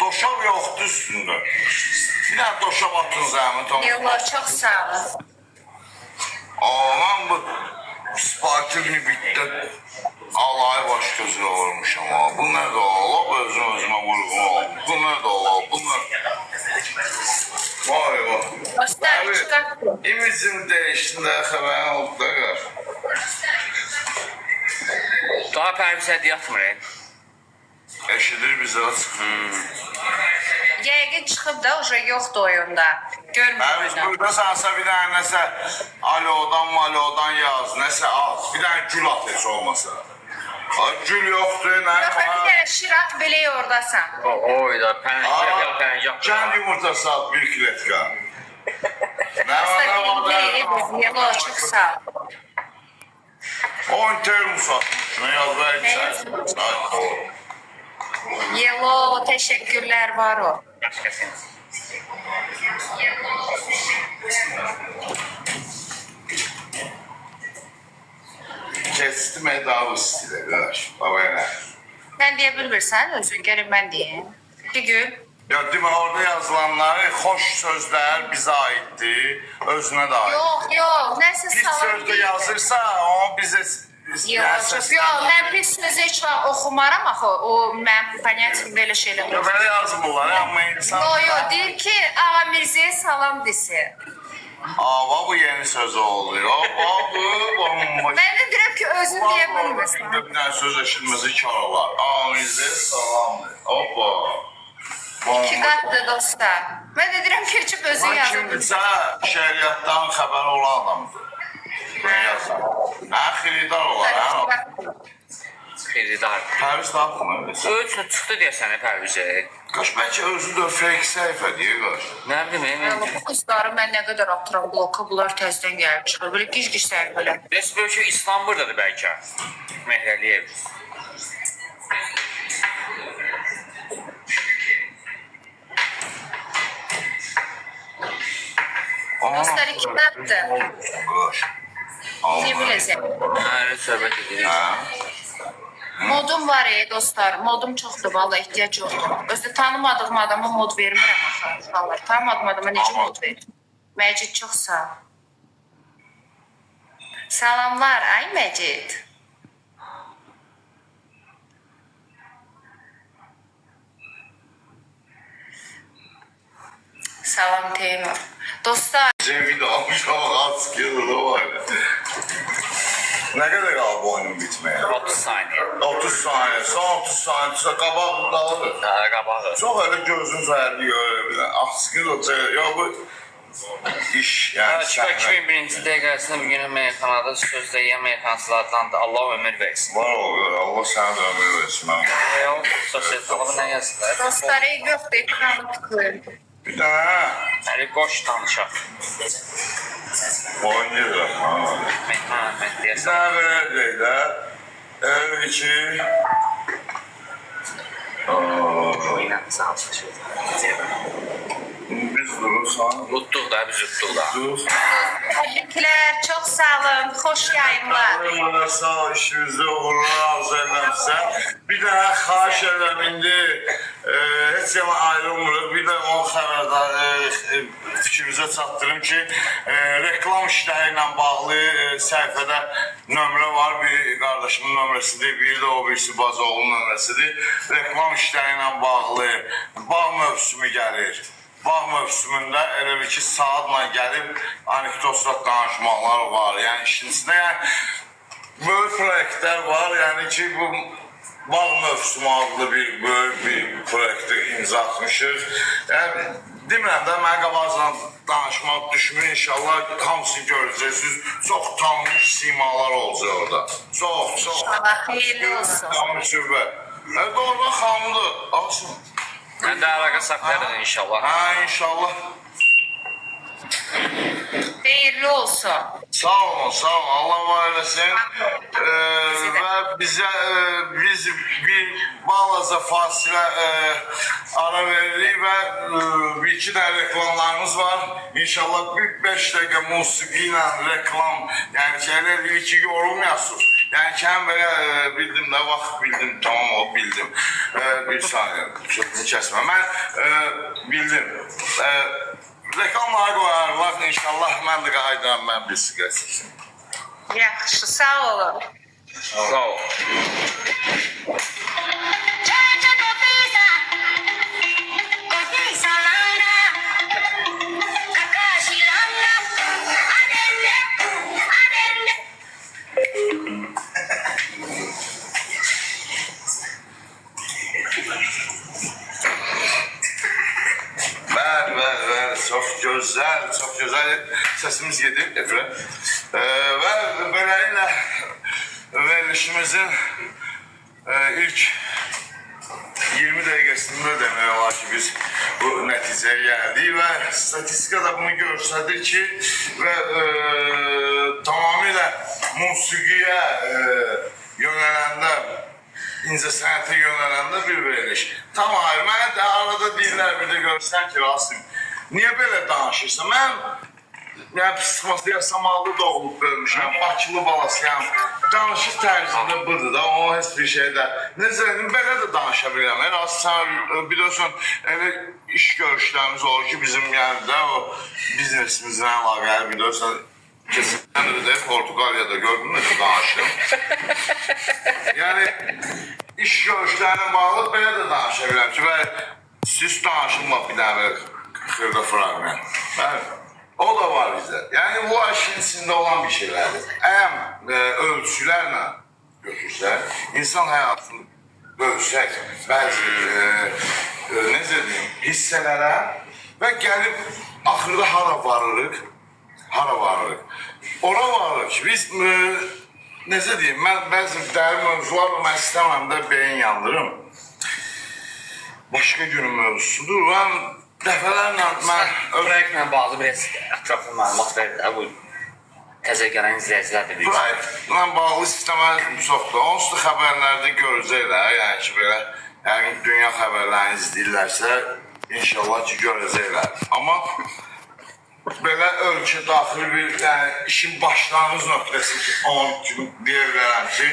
doşab yoxdur üstündə. Bir dənə doşab atın zəhmət olsun. Yox, çox sağ olun. Mən bu sportivni bitdə alayı baş gözü olmuşam. Bu nədir o? Özümə vurğun ol. Bu nədir o? Bu nədir? Vay vay. Dostlar, çıxartdı. İmicim dəyişdində xəbərin oldu da qar. Daha pərvizə yatmır. Eşidir bizə çıxır. Yəqin çıxıb da уже yoxdur oyunda. Pərviz Görmürəm. burada sansa bir dənə nəsə alodan yaz, nəsə at. Bir dənə gül at heç olmasa. Gül yoxdur, nə? Yox, bir dənə şirat belə ordasan. Oy da pəncək. Kənd yumurtası at, bir kiletka. Nə Dostlar, yox, çox sağ ol. 10 termos atmış. Nə yazır? Yelo, teşekkürler var o. Başqasın. Kestim edağı istilə, qardaş. Baba elə. Sen diye bilirsen özün gelin ben diyeyim. Bir gün. Ya demə, orada yazılanları xoş sözlər bizə aiddir, özünə də aiddir. Yok, neyse Pis salam sözdə değil. yazırsa, o bizə Yok, ben pis sözü hiç oxumaram axı. O, mən понятием belə şeylər. Ya belə yazmırlar, amma insan... Yo, deyir ki, Ağa Mirzəyə salam desin. Ava bu yeni söz oldu. Ava bu bomba. Mən də deyirəm ki, özün deyə bilmirsən. Bir dənə söz eşitməsi kar olar. Amizə salamdır. Hoppa. İki qatdır dostlar. Mən də deyirəm ki, açıb özün Mən yazın. kimdirsə şəriətdən xəbəri olan adamdır. Ben yazsam. Mən xiridar olar, hə? Xeyridar. Pərviz tapmır. Ölçün çıxdı deyəsən pərvizə. Qaş, bəlkə özü də fake səhifə deyir, qaş. Nə bilim, Bu qızları mən nə qədər atıram bloka, bunlar təzdən gəlib çıxır. Belə gic-gic səhifələr. Bəs bölgə İstanbuldadır bəlkə. Məhrəliyev. Dostlar, iki qatdır. Qaş. Ne biləcək? Hə, söhbət edirik. Hə? Modum var dostlar. Modum çoxdur, valla ehtiyac yoxdur. Özdə tanımadığım adama mod vermirəm axı. Uşaqlar, tanımadığım adama necə mod verir? Məcid, çox sağ ol. Salamlar, ay Məcid. Salam Teymur. Dostlar, Cemil almış ama az kilo da var ya. Ne kadar kaldı bu oyunun bitmeye? 30 saniye. 30 saniye, son 30 saniye qabaq qalır. Hə, qabağı. Çox elə gözün fərqli görür bilən. Axsız o ya bu iş yani. Çıqa 2001-ci dəqiqəsində bir gün meyxanada sözdə yeyən meyxancılardan da Allah ömür versin. Var o, Allah sənə də ömür versin. Yox, sosial talabı nə yazdılar? dostlar, yoxdur, ekranı tıklayın. Bir dənə Həli qoş danışaq. oynayır. Mən Bir deyəsən. dənə verəcək də. Ev içi. Oyuna sağlık. Biz durursan. Utduq da, biz utduq da. Dur. Təşəkkürlər, çox sağ olun, xoş yayınlar. Bana sağ ol, işimizde uğurlar arzu edersen. Bir daha xahiş ederim indi. Heç zaman ayrılmırıq. Bir de o xəbərdə fikrimizə çatdırım ki, reklam işləri ilə bağlı səhifədə nömrə var. Bir qardaşımın nömrəsidir, bir də o birisi Bazoğlu'nun nömrəsidir. Reklam işləri ilə bağlı bağ mövsümü gəlir. Bağ mövsümündə elə bir ki, saatla gəlib anekdotlar, danışmalar var. Yəni işin içində böyük proyektlər var. Yəni ki, bu bağ mövsümü adlı bir böyük bir proyekti imza atmışıq. Yəni demirəm də, mən qabaqla danışmaq düşmür. İnşallah hamısını görəcəksiniz. Çox tanınmış simalar olacaq orada. Çox. Allah xeyirli olsun. Tanışıbə. Doğrudan xanımdır. Alsın. Mən də əlaqə saxlayarıq inşallah. Ha, inşallah. Xeyirli olsun. Sağ olun, sağ olun. Allah var eləsin. Və bizə biz bir balaca fasilə ara veririk və bir-iki dənə reklamlarımız var. İnşallah bir 5 dəqiqə musiqi ilə reklam, yəni ki, elə bir-iki yorulmayasınız. Yəni ki, həm belə bildim də, vaxt bildim, tamam o bildim. Bir saniye, sözünü kesme. Ben bildim. Reklamlara koyarlar, inşallah ben de qayıdıram, ben bir sigara çəksin. Yaxşı, sağ olun. Sağ ol. Bəli, çox gözəl səsimiz gedir efirə. Və beləliklə verilişimizin ilk 20 dəqiqəsində demək olar ki, biz bu nəticəyə gəldik və statistika da bunu göstərir ki, və tamamilə musiqiyə yönələndə, incəsənətə yönələndə bir veriliş. Tam ayrı. Mənə də arada deyirlər, bir də görsən ki, Rasim, niyə belə danışırsan? Mən psixoması Yasamallı doğulub bölmüşəm, Bakılı balasıyam. Danışıq tərzində budur da, o heç bir şeydə. Necə, belə də danışa bilirəm. Sən biliyorsun, elə iş görüşlərimiz olur ki, bizim yəni də o biznesimizlə əlaqəli biliyorsun. Keçən də Portugaliyada gördüm necə danışdım. Yəni, iş görüşlərinə bağlı belə də danışa bilirəm ki, siz danışınla bir dənə xırda fragment. O da var bizdə. Yəni, bu işin içində olan bir şeylərdir. Ölçülərlə götürsək, insan həyatını bölsək, bəzi, necə deyim, hissələrə və gəlib axırda hara varırıq? Ora varırıq ki, biz, necə deyim, mən bəzi dərin mövzularla mən istəməm də beyin yandırım. Başqa günün mövzusudur. Mən dəfələrlə mən... Proyektlə bağlı bir ətraflı məlumat verir də bu təzə gələn izləyicilər də bilir. Proyektlə bağlı istəməli çoxdur. Onsuz da xəbərlərdə görəcəklər. Yəni ki, belə, yəni dünya xəbərlərini izləyirlərsə, inşallah ki, görəcəklər. Amma belə ölkə daxili bir, yəni işin başlanğıc nöqtəsi ki, 10 gün deyə bilərəm ki,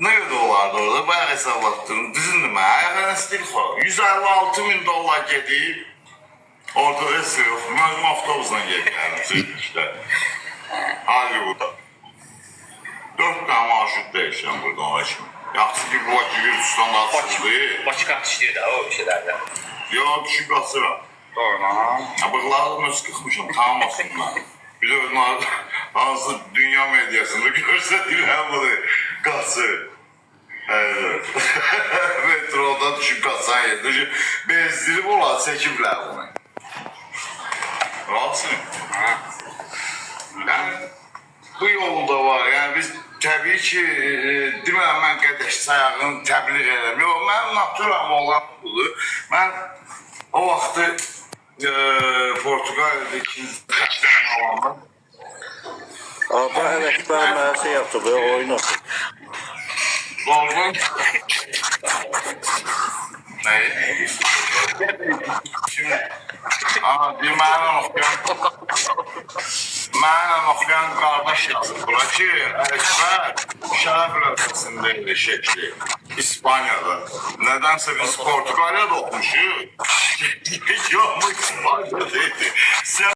nə qədər olardı orada? Bayağı hesablatdım. Düzündür mən. Ayaqlarına stil xo. 156 min dollar gedib. Orada resi yox. Mən özüm avtobusla gedib. İşte. Hollywood'a. 4 tane marşrut değişen burada ona için. Yaxşı ki, bu Bakı Gürcistan açıldı. Bakı kart işləyir də o şeylərdə. Yox, düşük qaçıram. Doğru, ha. Bığlarım öz qıxmışım, tanımasınlar. Bir de onlar hansı dünya medyasında görsədirlər bunu. Qaçı. Evet. Metroda düşüb qaçan yerdə. Bezdirib olar, çəkiblər bunu. Rahatsın. Yəni, bu yolda var. Yəni, biz təbii ki, deməyəm, mən qədəş sayağını təbliğ edəm. Yox, mənim naturam olan budur. Mən o vaxtı Portugaliyada ikinci təşkilatını alandım. Arda Ələkbər mənə şey yaptı, böyle oyun oldu. Doğrudan. Neyi? Şimdi, mənlə oxuyan qardaş yazıb bura ki, Ələkbər şərəf rəfəsində şəkli İspaniyada. Nədənsə biz Portugaliyada oxumuşuq. Yox, İspaniyada deyildi.